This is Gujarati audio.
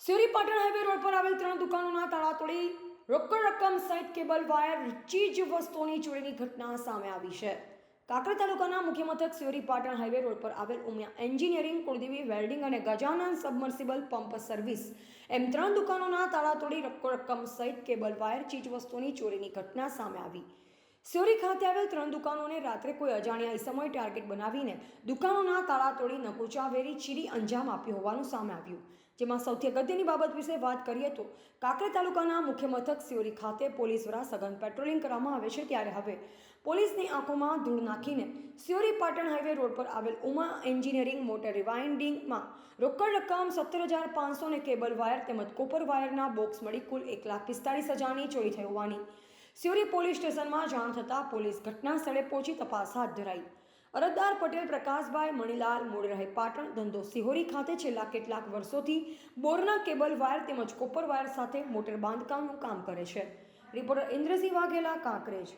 સિયોરી પાટણ હાઈવે રોડ પર આવેલ 3 દુકાનોના તાળા તોડી રોકડ રકમ સહિત કેબલ વાયર ચીજ વસ્તુઓની ચોરીની ઘટના સામે આવી છે. કાંકરેજ તાલુકાના મુખ્ય મથક સિયોરી પાટણ હાઈવે રોડ પર આવેલ ઉમિયા એન્જિનિયરિંગ, કુળદેવી વેલ્ડિંગ અને ગજાનન સબમર્સિબલ પંપ સર્વિસ એમ 3 દુકાનોના તાળા તોડી રોકડ રકમ સહિત કેબલ વાયર ચીજ વસ્તુઓની ચોરીની ઘટના સામે આવી. સિયોરી ખાતે આવેલ 3 દુકાનોને રાત્રે કોઈ અજાણ્યા ઈસમોએ ટાર્ગેટ બનાવીને દુકાનોના તાળા તોડી નકુચાવેરી ચીરી અંજામ આપ્યો હોવાનું સામે આવ્યું. જેમાં સૌથી અગત્યની બાબત વિશે વાત કરીએ તો કાંકરેજ તાલુકાના મુખ્ય મથક સિયોરી ખાતે પોલીસ દ્વારા સઘન પેટ્રોલિંગ કરવામાં આવે છે, ત્યારે હવે પોલીસની આંખોમાં ધૂળ નાખીને સિયોરી પાટણ હાઈવે રોડ પર આવેલ ઉમા એન્જિનિયરિંગ મોટર રિવાઇન્ડિંગમાં રોકડ રકમ 17,500 અને કેબલ વાયર તેમજ કોપર વાયરના બોક્સ મળી કુલ 1,45,000ની ચોરી થઈ હોવાની સિયોરી પોલીસ સ્ટેશનમાં જાણ થતાં પોલીસ ઘટના સ્થળે પહોંચી તપાસ હાથ ધરાઈ. અરજદાર પટેલ પ્રકાશભાઈ મણીલાલ, મૂળ રહે પાટણ, ધંધો સિહોરી ખાતે છેલ્લા કેટલાક વર્ષોથી બોરના કેબલ વાયર તેમજ કોપર વાયર સાથે મોટર બાંધકામનું કામ કરે છે. રિપોર્ટર ઇન્દ્રસિંહ વાઘેલા, કાંકરેજ.